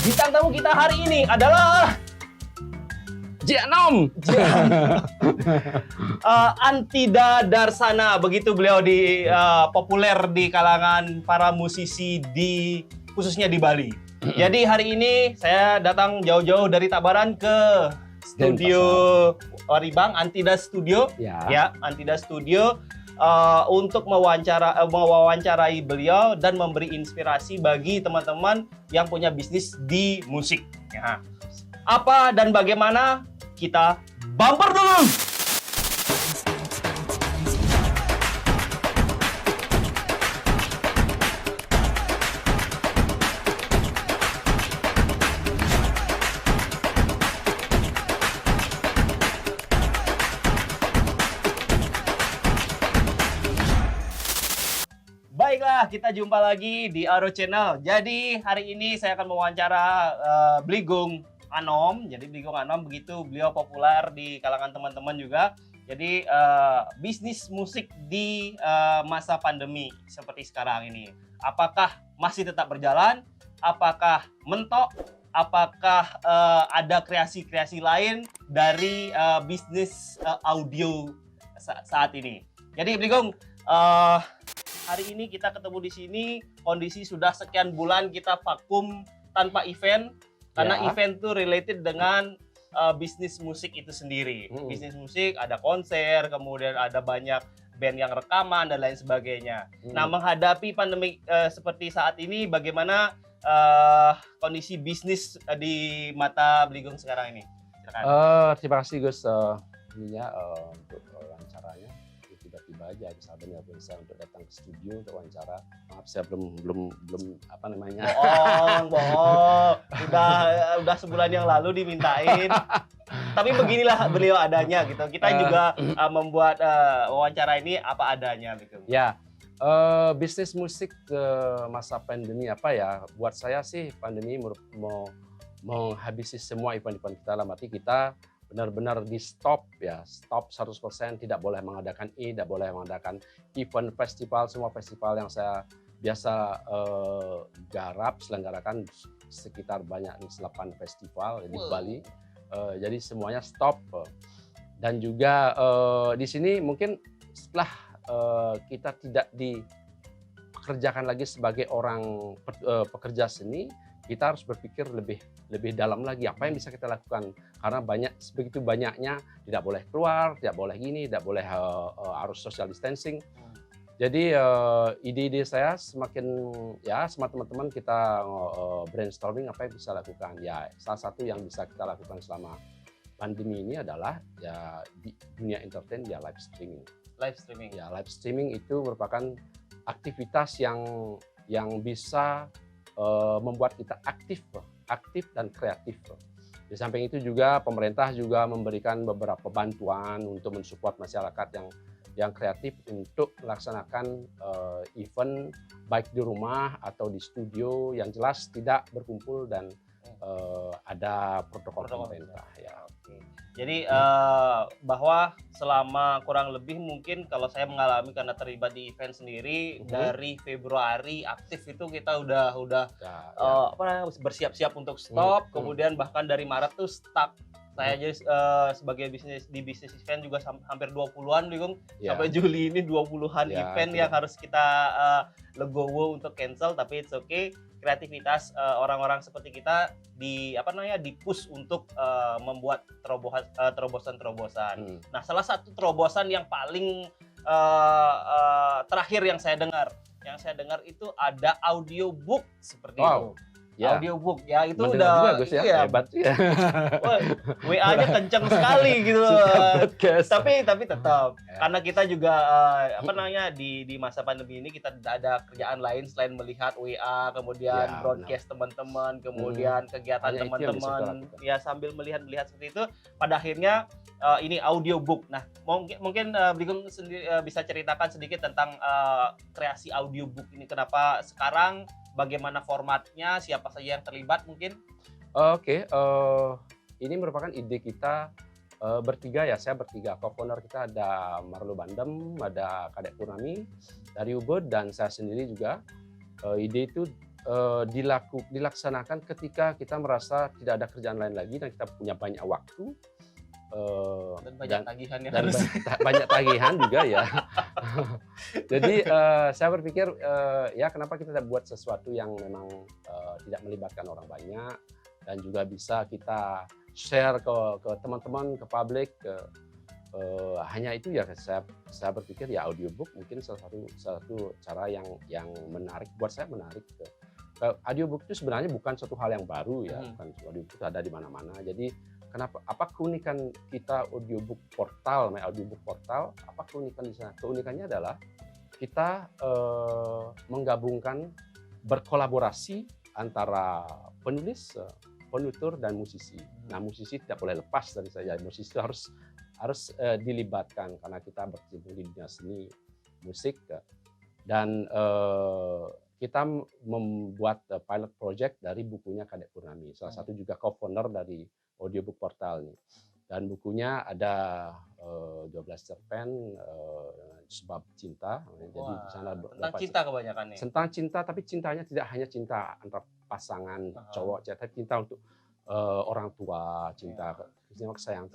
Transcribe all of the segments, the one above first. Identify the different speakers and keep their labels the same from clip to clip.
Speaker 1: Bintang tamu kita hari ini adalah
Speaker 2: Janom.
Speaker 1: Antida Darsana, begitu beliau populer di kalangan para musisi khususnya di Bali. Jadi hari ini saya datang jauh-jauh dari Tabaran ke studio Waribang, Antida Studio, ya Antida Studio untuk mewawancarai beliau dan memberi inspirasi bagi teman-teman yang punya bisnis di musik. Ya. Apa dan bagaimana? Kita bumper dulu! Baiklah, kita jumpa lagi di Aro Channel. Jadi hari ini saya akan mewawancara Bligong Anom. Jadi Bligong Anom begitu beliau populer di kalangan teman-teman juga. Jadi bisnis musik di masa pandemi seperti sekarang ini. Apakah masih tetap berjalan? Apakah mentok? Apakah ada kreasi-kreasi lain dari bisnis audio saat ini? Jadi Bligong, hari ini kita ketemu di sini, kondisi sudah sekian bulan kita vakum tanpa event. Karena event itu related dengan bisnis musik itu sendiri. Bisnis musik, ada konser, kemudian ada banyak band yang rekaman, dan lain sebagainya. Nah, menghadapi pandemi seperti saat ini, bagaimana kondisi bisnis di mata Bligong sekarang ini? Silakan.
Speaker 2: Terima kasih Gus untuk wawancaranya. Tiba-tiba aja sahabatnya saya untuk datang ke studio untuk wawancara. Maaf saya belum apa namanya.
Speaker 1: Bohong. Udah sebulan yang lalu dimintain. Tapi beginilah beliau adanya gitu. Kita juga membuat wawancara ini apa adanya gitu.
Speaker 2: Ya, bisnis musik masa pandemi apa ya? Buat saya sih pandemi mau menghabisi semua event-event kita. Dalam arti kita benar-benar di stop 100%, tidak boleh mengadakan tidak boleh mengadakan event festival, semua festival yang saya biasa selenggarakan sekitar banyak 8 festival di Bali, jadi semuanya stop. Dan juga di sini mungkin setelah kita tidak dipekerjakan lagi sebagai orang pekerja seni, kita harus berpikir lebih dalam lagi apa yang bisa kita lakukan, karena begitu banyaknya tidak boleh keluar, tidak boleh gini, tidak boleh harus social distancing. Jadi ide-ide saya semakin sama teman-teman kita brainstorming apa yang bisa lakukan. Ya, salah satu yang bisa kita lakukan selama pandemi ini adalah ya di dunia entertain ya live streaming.
Speaker 1: Live streaming.
Speaker 2: Ya, live streaming itu merupakan aktivitas yang bisa membuat kita aktif dan kreatif. Di samping itu juga pemerintah juga memberikan beberapa bantuan untuk mensupport masyarakat yang kreatif untuk melaksanakan event baik di rumah atau di studio, yang jelas tidak berkumpul dan ada protokol pemerintah. Ya.
Speaker 1: Jadi bahwa selama kurang lebih mungkin kalau saya mengalami karena terlibat di event sendiri, dari Februari aktif itu kita udah bersiap-siap untuk stop, kemudian bahkan dari Maret tuh stuck. Saya jadi sebagai bisnis event juga hampir 20-an Bligong, sampai Juli ini 20-an event yang harus kita legowo untuk cancel, tapi it's okay. Kreativitas orang-orang seperti kita di-push untuk membuat terobosan-terobosan. Nah, salah satu terobosan yang paling terakhir yang saya dengar itu ada audiobook seperti itu.
Speaker 2: Ya.
Speaker 1: Audiobook ya itu
Speaker 2: mendengar
Speaker 1: udah
Speaker 2: juga, Gus, ya. Hebat ya.
Speaker 1: WA-nya kenceng sekali gitu. Tapi tetap karena kita juga di masa pandemi ini kita ada kerjaan lain selain melihat WA, kemudian broadcast teman-teman, kemudian kegiatan teman-teman ya sambil melihat seperti itu. Pada akhirnya ini audiobook. Nah, mungkin Bligong sendiri bisa ceritakan sedikit tentang kreasi audiobook ini, kenapa sekarang, bagaimana formatnya, siapa saja yang terlibat mungkin?
Speaker 2: Oke, ini merupakan ide kita bertiga ya, saya bertiga. Co-founder kita ada Marlo Bandem, ada Kadek Purnami dari Ubud, dan saya sendiri juga. Ide itu dilaksanakan ketika kita merasa tidak ada kerjaan lain lagi dan kita punya banyak waktu.
Speaker 1: Dan banyak tagihan yang
Speaker 2: dan
Speaker 1: harus.
Speaker 2: banyak tagihan juga ya. Jadi saya berpikir ya kenapa kita tidak buat sesuatu yang memang tidak melibatkan orang banyak dan juga bisa kita share ke teman-teman, ke publik. Hanya itu ya saya berpikir ya audiobook mungkin salah satu cara yang menarik, buat saya menarik. Audiobook itu sebenarnya bukan suatu hal yang baru ya, bukan audiobook itu ada di mana-mana. Jadi apa keunikan kita audiobook portal, audiobook portal, apa keunikan di sana? Keunikannya adalah kita menggabungkan berkolaborasi antara penulis, penutur dan musisi. Nah, musisi tidak boleh lepas dari saya. Musisi itu harus dilibatkan karena kita berkecimpung di dunia seni musik dan kita membuat pilot project dari bukunya Kadek Purnami, salah satu juga co-founder dari audiobook portal ini. Dan bukunya ada 12 cerpen sebab cinta. Jadi di sana
Speaker 1: tentang cinta kebanyakan nih.
Speaker 2: Tentang cinta, tapi cintanya tidak hanya cinta antar pasangan cowok, tapi cinta untuk orang tua, cinta sayang,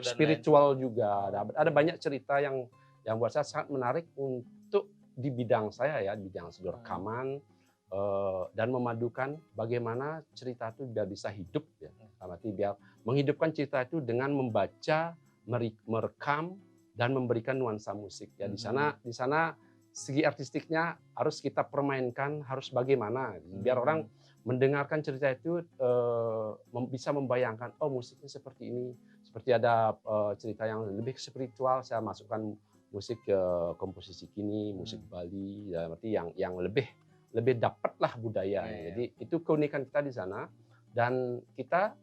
Speaker 2: spiritual juga. Ada banyak cerita yang buat saya sangat menarik untuk di bidang saya ya, di bidang rekaman dan memadukan bagaimana cerita itu biar bisa hidup ya. Arti biar menghidupkan cerita itu dengan membaca, merekam dan memberikan nuansa musik ya. Di sana segi artistiknya harus kita permainkan, harus bagaimana biar orang mendengarkan cerita itu bisa membayangkan, oh musiknya seperti ini, seperti ada cerita yang lebih spiritual, saya masukkan musik komposisi kini, musik Bali, ya, berarti yang lebih dapatlah budaya. Jadi itu keunikan kita di sana dan kita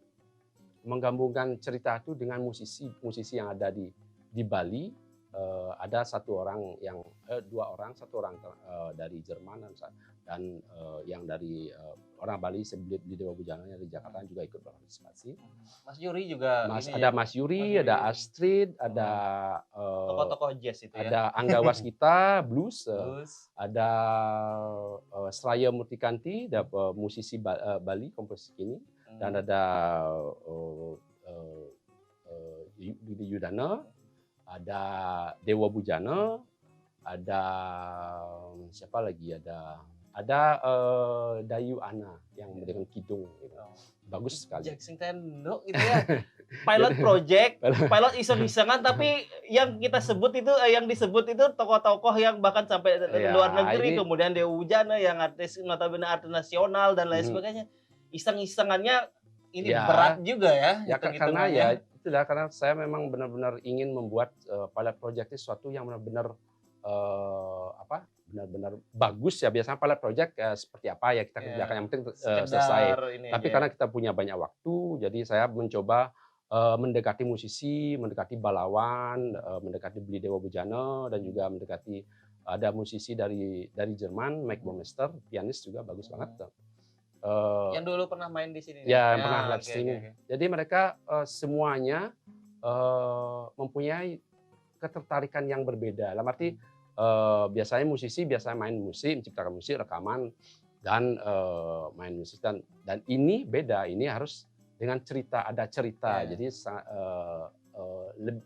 Speaker 2: menggabungkan cerita itu dengan musisi yang ada di Bali. Ada dua orang, satu orang dari Jerman dan yang dari orang Bali sebelum di Dewa Bujana dari Jakarta juga ikut berpartisipasi.
Speaker 1: Mas Yuri juga.
Speaker 2: Ada Mas Yuri, ada Astrid, ada
Speaker 1: tokoh-tokoh jazz itu ya.
Speaker 2: Ada Angga Waskita blues, ada Sraya Murtikanti, ada musisi Bali komposisi ini, dan ada Yudi Yudana, ada Dewa Bujana, ada siapa lagi, ada Dayu Ana yang dengan kidung gitu. Bagus sekali.
Speaker 1: Jackson Tendo itu ya. Pilot project, pilot iseng-isengan, tapi yang disebut itu tokoh-tokoh yang bahkan sampai luar negeri, kemudian Dewa Bujana yang notabene artis nasional dan lain sebagainya. Iseng-isengannya ini berat juga ya.
Speaker 2: Ya karena ya itulah, karena saya memang benar-benar ingin membuat pilot project itu sesuatu yang benar-benar benar-benar bagus ya. Biasanya pilot project seperti apa ya kita kerjakan, yang penting selesai. Tapi karena kita punya banyak waktu, jadi saya mencoba mendekati musisi, mendekati Balawan, mendekati Beli Dewa Bujana, dan juga mendekati ada musisi dari Jerman, Mike Baumeister, pianis juga bagus banget.
Speaker 1: Yang dulu pernah main di sini.
Speaker 2: Ya, pernah live streaming. Jadi mereka semuanya mempunyai ketertarikan yang berbeda. Dalam arti biasanya musisi main musik, menciptakan musik, rekaman, dan main musik, dan ini beda. Ini harus dengan cerita, ada cerita. Jadi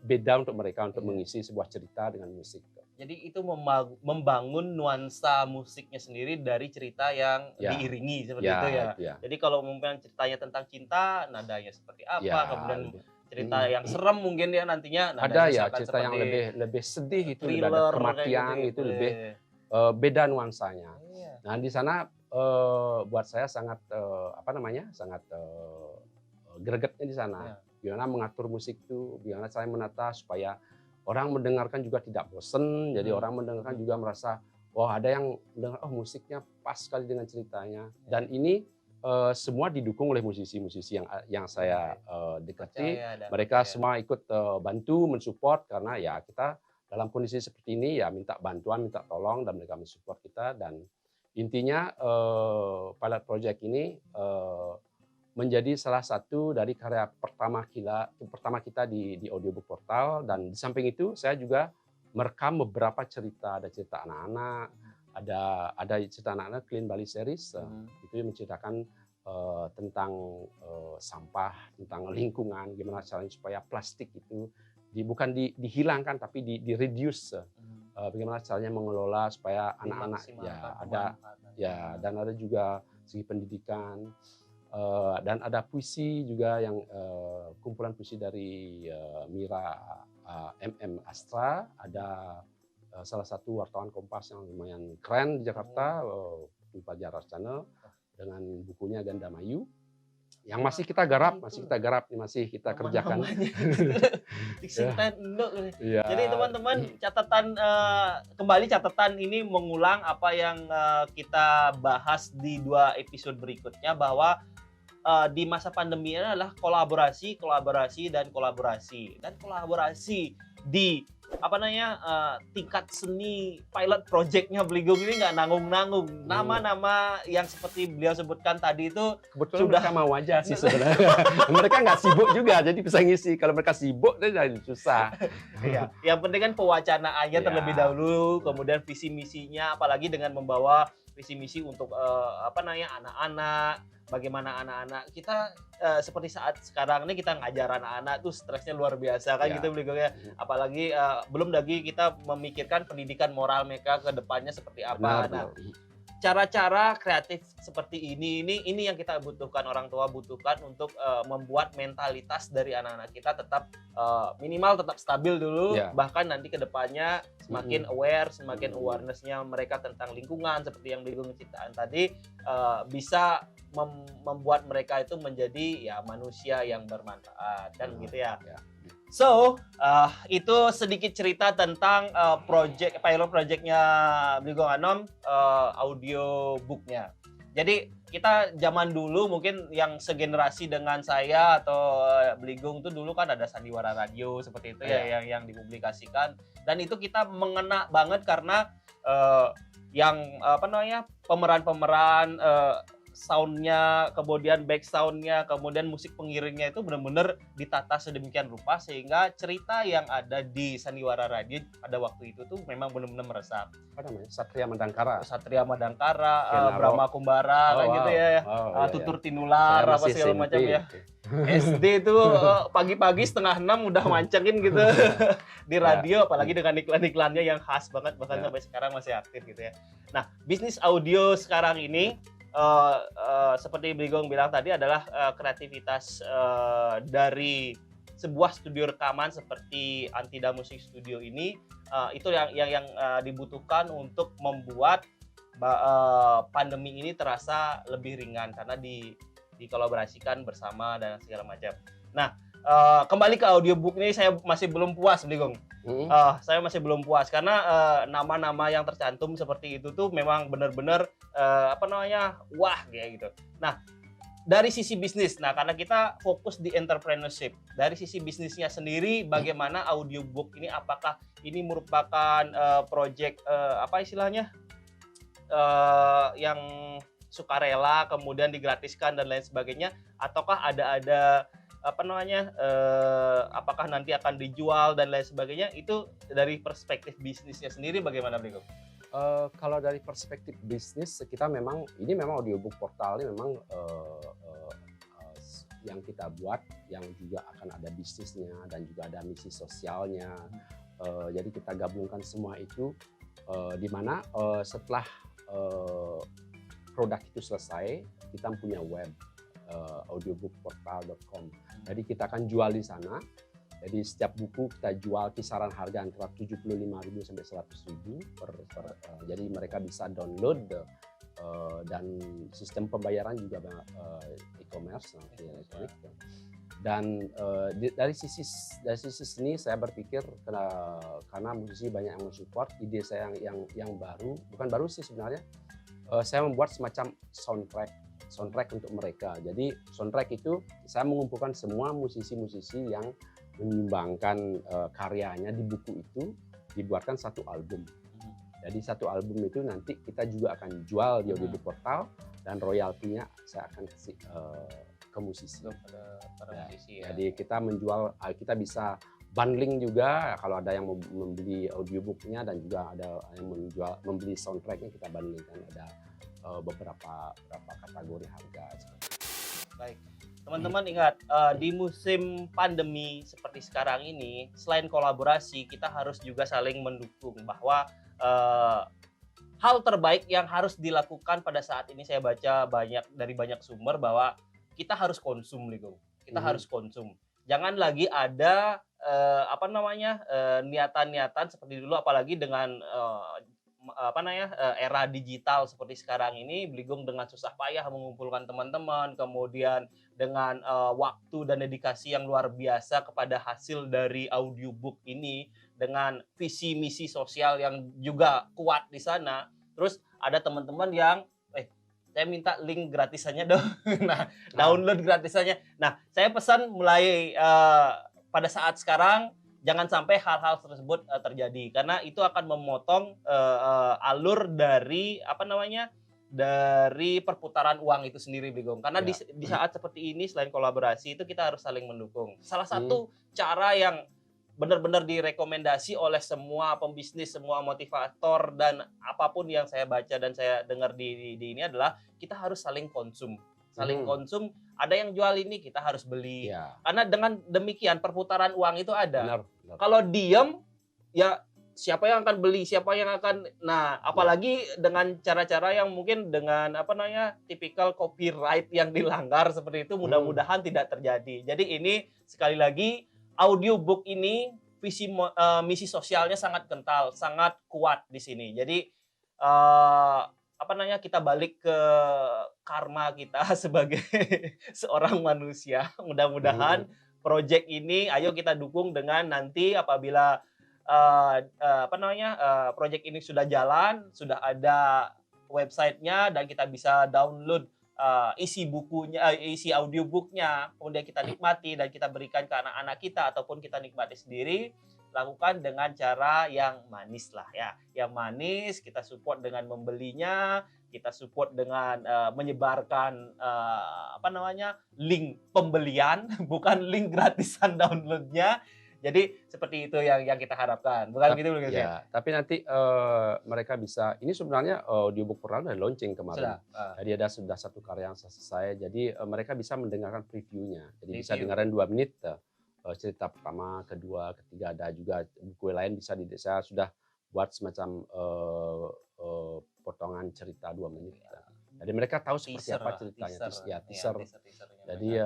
Speaker 2: beda untuk mereka untuk mengisi sebuah cerita dengan musik.
Speaker 1: Jadi itu membangun nuansa musiknya sendiri dari cerita yang diiringi seperti itu ya. Jadi kalau mungkin ceritanya tentang cinta, nadanya seperti apa, kemudian cerita yang serem mungkin ya nantinya
Speaker 2: ada ya cerita yang lebih sedih, itu ada kematian gitu, lebih beda nuansanya. Nah di sana buat saya sangat sangat gregetnya di sana. Gimana mengatur musik itu, gimana saya menata supaya orang mendengarkan juga tidak bosen. Jadi orang mendengarkan juga merasa ada yang mendengar, musiknya pas sekali dengan ceritanya. Dan ini semua didukung oleh musisi-musisi yang saya dekati. Mereka semua ikut bantu, mensupport, karena ya kita dalam kondisi seperti ini ya minta bantuan, minta tolong, dan mereka mensupport kita. Dan intinya pilot project ini menjadi salah satu dari karya pertama kita di audiobook portal. Dan di samping itu saya juga merekam beberapa cerita, ada cerita anak-anak, ada cerita anak-anak Clean Bali Series, itu yang menceritakan tentang sampah, tentang lingkungan, gimana caranya supaya plastik itu bukan dihilangkan tapi di reduce. Bagaimana caranya mengelola supaya anak-anak dan ada juga segi pendidikan, dan ada puisi juga yang kumpulan puisi dari Mira MM Astra, ada salah satu wartawan Kompas yang lumayan keren di Jakarta, Fajar Channel, dengan bukunya Ganda Mayu yang masih kita garap, masih kita kerjakan.
Speaker 1: Jadi teman-teman, kembali catatan ini mengulang apa yang kita bahas di 2 episode berikutnya, bahwa di masa pandemi ini adalah kolaborasi di tingkat seni pilot projectnya Bligong ini nggak nanggung-nanggung. Nama-nama yang seperti beliau sebutkan tadi itu
Speaker 2: kebetulan sudah mereka mau aja sih sebenarnya. Mereka nggak sibuk juga, jadi bisa ngisi. Kalau mereka sibuk, jadi susah.
Speaker 1: Iya. Yang penting kan pewacanaannya terlebih dahulu, kemudian visi misinya, apalagi dengan membawa visi misi untuk anak-anak. Bagaimana anak-anak kita seperti saat sekarang ini kita ngajar anak-anak tuh stresnya luar biasa kan gitu Bligong ya. Apalagi belum lagi kita memikirkan pendidikan moral mereka ke depannya seperti apa. Nah, cara-cara kreatif seperti ini yang kita butuhkan, orang tua butuhkan untuk membuat mentalitas dari anak-anak kita tetap minimal tetap stabil dulu, bahkan nanti ke depannya semakin aware, semakin awareness-nya mereka tentang lingkungan seperti yang Bligong ceritakan tadi, bisa membuat mereka itu menjadi manusia yang bermanfaat kan gitu ya. So, itu sedikit cerita tentang pilot projectnya Bligong Anom, audio booknya. Jadi kita zaman dulu mungkin yang segenerasi dengan saya atau Bligong itu dulu kan ada Sandiwara Radio seperti itu yang dipublikasikan, dan itu kita mengena banget karena pemeran-pemeran soundnya, kemudian back soundnya, kemudian musik pengiringnya itu benar-benar ditata sedemikian rupa sehingga cerita yang ada di Sandiwara Radio pada waktu itu tuh memang benar-benar meresap.
Speaker 2: Apa namanya? Satria Madangkara,
Speaker 1: Brahma Kumbara kan gitu ya. Tutur Tinular apa segala macam ya. SD itu pagi-pagi 5:30 udah mancengin gitu di radio, apalagi dengan iklan-iklannya yang khas banget, bahkan sampai sekarang masih aktif gitu ya. Nah, bisnis audio sekarang ini seperti Bligong bilang tadi adalah kreativitas dari sebuah studio rekaman seperti Antida Music Studio ini, itu yang dibutuhkan untuk membuat pandemi ini terasa lebih ringan karena dikolaborasikan bersama dan segala macam. Nah, kembali ke audiobook ini saya masih belum puas, Bligong. Saya masih belum puas karena nama-nama yang tercantum seperti itu tuh memang benar-benar wah kayak gitu. Nah, dari sisi bisnis, karena kita fokus di entrepreneurship, dari sisi bisnisnya sendiri, bagaimana audiobook ini, apakah ini merupakan project yang sukarela kemudian digratiskan dan lain sebagainya, ataukah ada apakah nanti akan dijual dan lain sebagainya? Itu dari perspektif bisnisnya sendiri bagaimana, Bligong?
Speaker 2: Kalau dari perspektif bisnis, kita memang audiobook portal ini memang yang kita buat, yang juga akan ada bisnisnya dan juga ada misi sosialnya. Jadi kita gabungkan semua itu, di mana setelah produk itu selesai, kita punya web, audiobookportal.com. Jadi kita akan jual di sana. Jadi setiap buku kita jual kisaran harga antara 75.000 sampai 100.000 jadi mereka bisa download, dan sistem pembayaran juga e-commerce elektronik. Dan dari sisi seni saya berpikir karena musisi banyak yang mensupport, ide saya yang baru, bukan baru sih sebenarnya, saya membuat semacam soundtrack untuk mereka. Jadi soundtrack itu saya mengumpulkan semua musisi-musisi yang menyumbangkan karyanya di buku itu, dibuatkan satu album. Jadi satu album itu nanti kita juga akan jual di audiobook portal, dan royaltinya saya akan kasih ke musisi.
Speaker 1: Para musisi ya.
Speaker 2: Jadi kita menjual, kita bisa bundling juga, kalau ada yang membeli audiobooknya dan juga ada yang membeli soundtracknya, kita bandingkan, ada beberapa kategori harga seperti itu.
Speaker 1: Baik, teman-teman ingat, di musim pandemi seperti sekarang ini, selain kolaborasi, kita harus juga saling mendukung, bahwa hal terbaik yang harus dilakukan pada saat ini, saya baca dari banyak sumber bahwa kita harus konsum, Ligong. Kita harus konsum. Jangan lagi ada niatan-niatan seperti dulu, apalagi dengan era digital seperti sekarang ini. Bligong dengan susah payah mengumpulkan teman-teman, kemudian dengan waktu dan dedikasi yang luar biasa kepada hasil dari audiobook ini, dengan visi misi sosial yang juga kuat di sana. Terus ada teman-teman yang saya minta link gratisannya dong. Nah, download gratisannya. Nah, saya pesan mulai pada saat sekarang, jangan sampai hal-hal tersebut terjadi, karena itu akan memotong alur dari dari perputaran uang itu sendiri, Bligong. Karena di saat seperti ini, selain kolaborasi, itu kita harus saling mendukung. Salah satu cara yang benar-benar direkomendasi oleh semua pembisnis, semua motivator, dan apapun yang saya baca dan saya dengar di ini adalah kita harus saling konsum. Saling konsum, ada yang jual ini, kita harus beli. Karena dengan demikian perputaran uang itu ada. Benar. Kalau diem, ya siapa yang akan beli, siapa yang akan... Nah, apalagi dengan cara-cara yang mungkin dengan tipikal copyright yang dilanggar seperti itu, mudah-mudahan tidak terjadi. Jadi ini sekali lagi, audiobook ini misi sosialnya sangat kental, sangat kuat di sini. Jadi kita balik ke karma kita sebagai seorang manusia. Mudah-mudahan proyek ini ayo kita dukung dengan nanti apabila proyek ini sudah jalan, sudah ada websitenya dan kita bisa download isi bukunya, isi audiobooknya, kemudian kita nikmati dan kita berikan ke anak-anak kita ataupun kita nikmati sendiri. Lakukan dengan cara yang manis lah ya, yang manis. Kita support dengan membelinya, kita support dengan menyebarkan link pembelian, bukan link gratisan downloadnya. Jadi seperti itu yang kita harapkan, bukan gitu
Speaker 2: ya? Tapi nanti mereka bisa, ini sebenarnya audiobook pertama dari launching kemarin. Jadi ada sudah satu karya yang selesai, jadi mereka bisa mendengarkan previewnya. Jadi bisa dengarkan 2 menit. Cerita pertama, kedua, ketiga, ada juga buku lain bisa saya sudah buat semacam potongan cerita 2 menit. Jadi mereka tahu seperti apa ceritanya, teaser. Jadi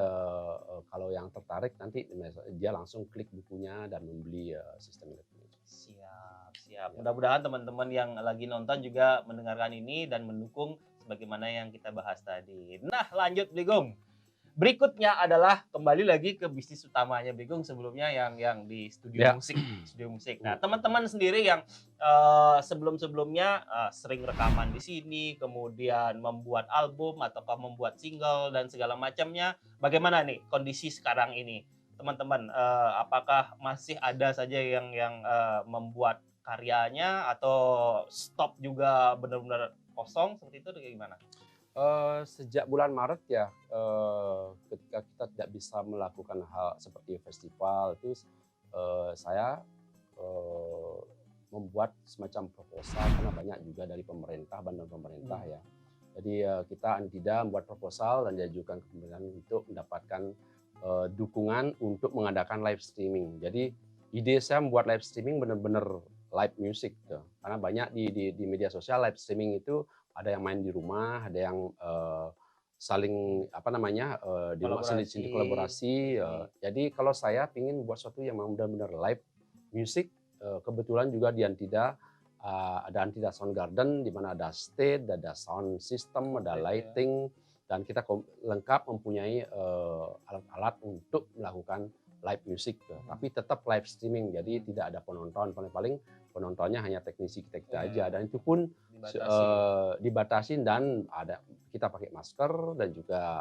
Speaker 2: kalau yang tertarik nanti dia langsung klik bukunya dan membeli sistem elektronik.
Speaker 1: Siap. Mudah-mudahan teman-teman yang lagi nonton juga mendengarkan ini dan mendukung sebagaimana yang kita bahas tadi. Nah, lanjut Bligong. Berikutnya adalah kembali lagi ke bisnis utamanya Bligong, sebelumnya yang di studio musik. Nah, teman-teman sendiri yang sebelum-sebelumnya sering rekaman di sini, kemudian membuat album ataukah membuat single dan segala macamnya, bagaimana nih kondisi sekarang ini, teman-teman? Apakah masih ada saja yang membuat karyanya atau stop juga benar-benar kosong seperti itu, atau gimana?
Speaker 2: Sejak bulan Maret ya, ketika kita tidak bisa melakukan hal seperti festival itu, saya membuat semacam proposal, karena banyak juga dari pemerintah, bantuan pemerintah ya. Jadi kita tidak membuat proposal dan diajukan ke pemerintah untuk mendapatkan dukungan untuk mengadakan live streaming. Jadi ide saya membuat live streaming benar-benar live music tuh. Karena banyak di media sosial live streaming itu ada yang main di rumah, ada yang saling di rumah sendiri kolaborasi. Jadi kalau saya ingin buat sesuatu yang benar-benar live music, kebetulan juga di Antida ada Antida Sound Garden di mana ada stage, ada sound system, ada lighting, dan kita lengkap mempunyai alat-alat untuk melakukan live music, tapi tetap live streaming. Jadi tidak ada penonton, paling penontonnya hanya teknisi kita aja, dan itu pun dibatasi dan ada kita pakai masker dan juga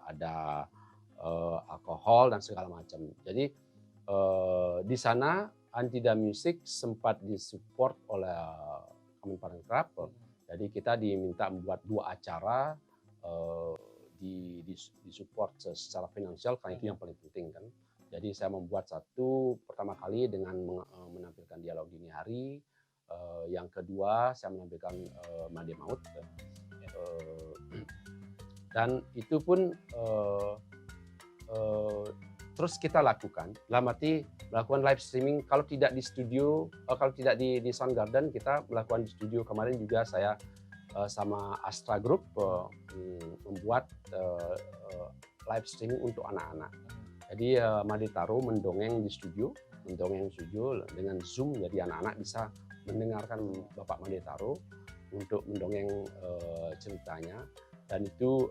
Speaker 2: ada alkohol dan segala macam. Jadi di sana Antida Music sempat disupport oleh Kemenparekraf. Jadi kita diminta membuat 2 acara, disupport secara finansial, karena itu yang paling penting kan. Jadi saya membuat satu pertama kali dengan menampilkan dialog dini hari. Yang kedua saya menampilkan Made Maut. Dan itu pun terus kita lakukan. Dalam arti melakukan live streaming kalau tidak di studio, kalau tidak di Soundgarden, kita melakukan di studio. Kemarin juga saya sama Astra Group membuat live streaming untuk anak-anak. Jadi Made Taro mendongeng di studio dengan Zoom, jadi anak-anak bisa mendengarkan Bapak Made Taro untuk mendongeng ceritanya, dan itu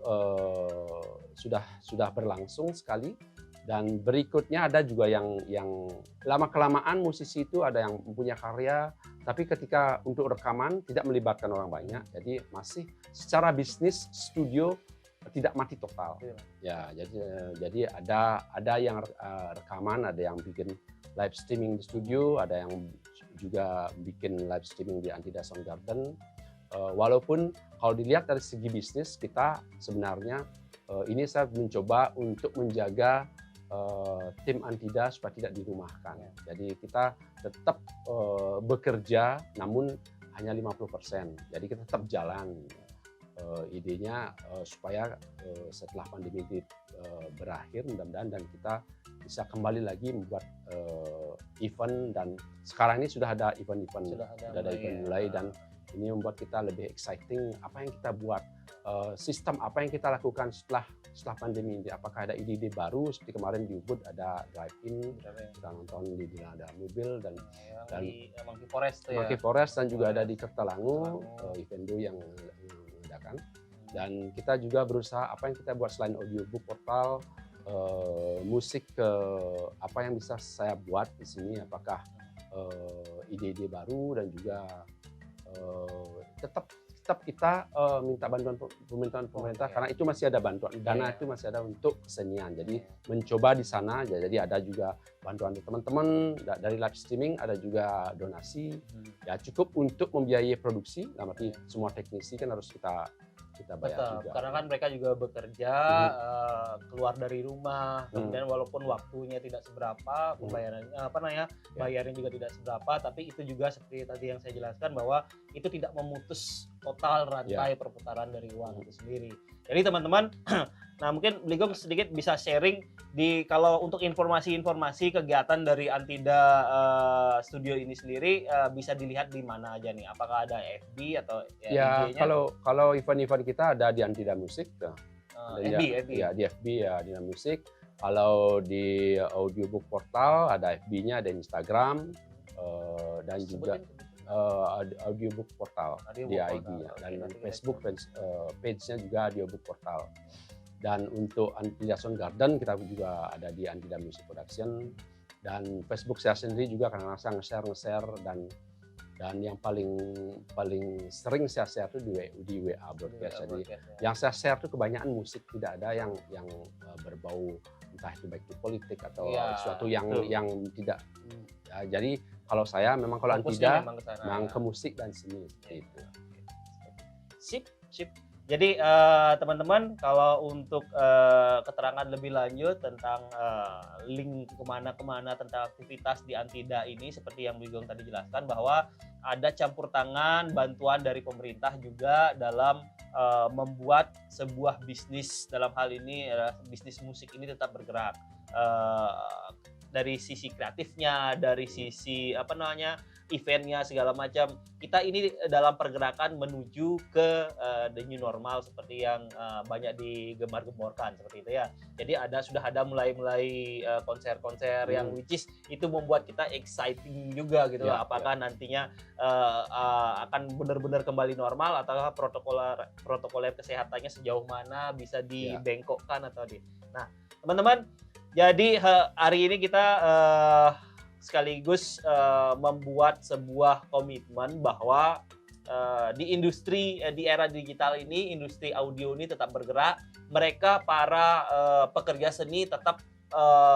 Speaker 2: sudah berlangsung sekali. Dan berikutnya ada juga yang lama-kelamaan musisi itu ada yang punya karya, tapi ketika untuk rekaman tidak melibatkan orang banyak, jadi masih secara bisnis studio tidak mati total. Ya, jadi ada yang rekaman, ada yang bikin live streaming di studio, ada yang juga bikin live streaming di Antida Soundgarden. Walaupun kalau dilihat dari segi bisnis, kita sebenarnya ini saya mencoba untuk menjaga tim Antida supaya tidak dirumahkan. Jadi kita tetap bekerja, namun hanya 50%. Jadi kita tetap jalan. Idenya supaya setelah pandemi ini berakhir mudah-mudahan, dan kita bisa kembali lagi membuat event, dan sekarang ini sudah ada event-event mulai, dan ini membuat kita lebih exciting apa yang kita buat, sistem apa yang kita lakukan setelah pandemi ini. Apakah ada ide-ide baru seperti kemarin di Ubud ada drive-in, kita nonton di dalam mobil, dan
Speaker 1: di Monkey Forest
Speaker 2: Monkey Forest, dan juga ada di Kertalangu Evendo yang mengadakan. Dan kita juga berusaha apa yang kita buat selain audiobook portal, musik, apa yang bisa saya buat di sini, apakah ide-ide baru, dan juga tetap kita minta bantuan pemerintah, karena itu masih ada bantuan dana, itu masih ada untuk kesenian. Jadi mencoba di sana, jadi ada juga bantuan dari teman-teman dari live streaming, ada juga donasi. Ya cukup untuk membiayai produksi, dalam arti semua teknisi kan harus kita bayar juga.
Speaker 1: Karena kan mereka juga bekerja, keluar dari rumah, kemudian walaupun waktunya tidak seberapa, pembayarannya bayarnya juga tidak seberapa, tapi itu juga seperti tadi yang saya jelaskan bahwa itu tidak memutus total rantai perputaran dari uang itu sendiri. Jadi teman-teman, nah mungkin Bligong sedikit bisa sharing kalau untuk informasi kegiatan dari Antida Studio ini sendiri bisa dilihat di mana aja nih? Apakah ada FB atau IG-nya?
Speaker 2: Kalau event-event kita ada di Antida Musik,
Speaker 1: FB.
Speaker 2: Ya di FB ya Antida Musik. Kalau di audiobook portal ada FB-nya, ada Instagram, dan juga audiobook portal di IG-nya, dan Facebook page-nya juga audiobook portal. Dan untuk Antida Soundgarden kita juga ada di Antida Music Production, dan Facebook saya sendiri juga karena saya nge-share, dan yang paling sering saya share itu di WA broadcast. Jadi yang saya share itu kebanyakan musik, tidak ada yang berbau entah itu baik itu politik atau sesuatu yang tidak. Ya, jadi kalau saya memang kalau Antida memang ke musik dan seni seperti itu.
Speaker 1: Sip. Jadi teman-teman, kalau untuk keterangan lebih lanjut tentang link kemana tentang aktivitas di Antida ini, seperti yang Bligong tadi jelaskan bahwa ada campur tangan bantuan dari pemerintah juga dalam membuat sebuah bisnis, dalam hal ini bisnis musik ini tetap bergerak. Dari sisi kreatifnya, dari sisi eventnya segala macam, kita ini dalam pergerakan menuju ke the new normal seperti yang banyak digembar-gemborkan seperti itu ya. Jadi sudah ada mulai konser-konser yang which is itu membuat kita exciting juga gitu. Apakah nantinya akan benar-benar kembali normal, atau protokoler kesehatannya sejauh mana bisa dibengkokkan atau Nah, teman-teman, jadi hari ini kita sekaligus membuat sebuah komitmen bahwa di industri di era digital ini, industri audio ini tetap bergerak. Mereka para pekerja seni tetap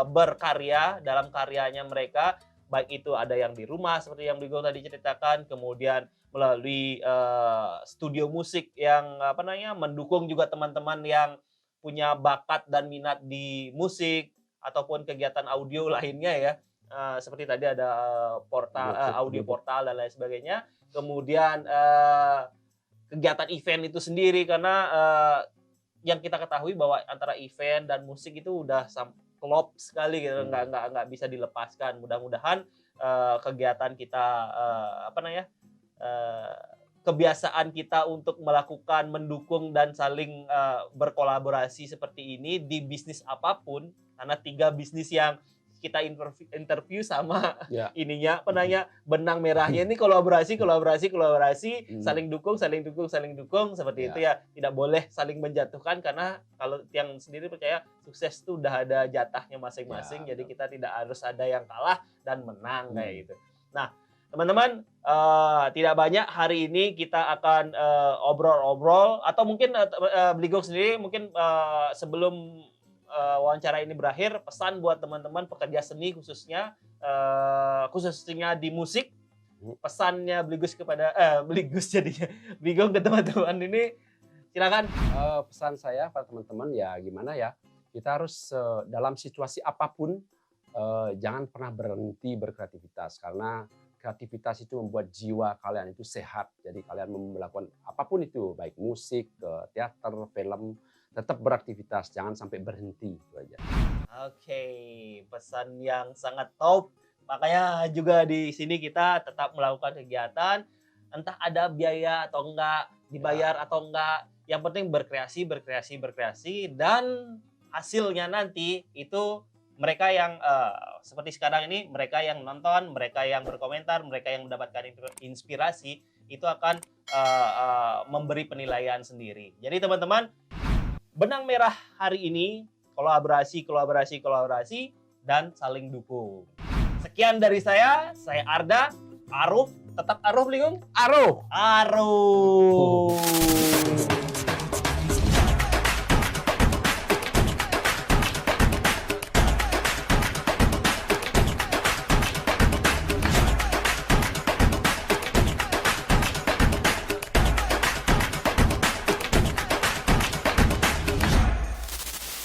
Speaker 1: berkarya dalam karyanya mereka, baik itu ada yang di rumah seperti yang Bligong tadi ceritakan, kemudian melalui studio musik yang mendukung juga teman-teman yang punya bakat dan minat di musik, ataupun kegiatan audio lainnya ya. Seperti tadi ada portal audio portal dan lain sebagainya. Kemudian kegiatan event itu sendiri karena yang kita ketahui bahwa antara event dan musik itu udah klop sekali gitu, nggak bisa dilepaskan. Mudah-mudahan kegiatan kita kebiasaan kita untuk melakukan, mendukung dan saling berkolaborasi seperti ini di bisnis apapun, karena 3 bisnis yang kita interview sama ininya benang merahnya ini kolaborasi, saling dukung seperti itu ya. Tidak boleh saling menjatuhkan karena kalau yang sendiri percaya sukses itu udah ada jatahnya masing-masing, jadi kita tidak harus ada yang kalah dan menang kayak gitu. Nah, teman-teman, tidak banyak hari ini kita akan obrol-obrol atau mungkin Bligong sendiri mungkin sebelum wawancara ini berakhir, pesan buat teman-teman pekerja seni khususnya di musik, pesannya Bligong ke teman-teman ini, silakan.
Speaker 2: Pesan saya pada teman-teman ya gimana ya, kita harus dalam situasi apapun jangan pernah berhenti berkreativitas, karena kreativitas itu membuat jiwa kalian itu sehat. Jadi kalian melakukan apapun itu, baik musik, teater, film, tetap beraktivitas, jangan sampai berhenti, itu aja.
Speaker 1: Oke, pesan yang sangat top. Makanya juga di sini kita tetap melakukan kegiatan, entah ada biaya atau enggak, dibayar atau enggak. Yang penting berkreasi, dan hasilnya nanti itu mereka yang seperti sekarang ini, mereka yang nonton, mereka yang berkomentar, mereka yang mendapatkan inspirasi, itu akan memberi penilaian sendiri. Jadi teman-teman, benang merah hari ini kolaborasi dan saling dukung. Sekian dari saya Arda, Aruf, tetap Aruf Bligong.
Speaker 2: Aruh.
Speaker 1: Aruh.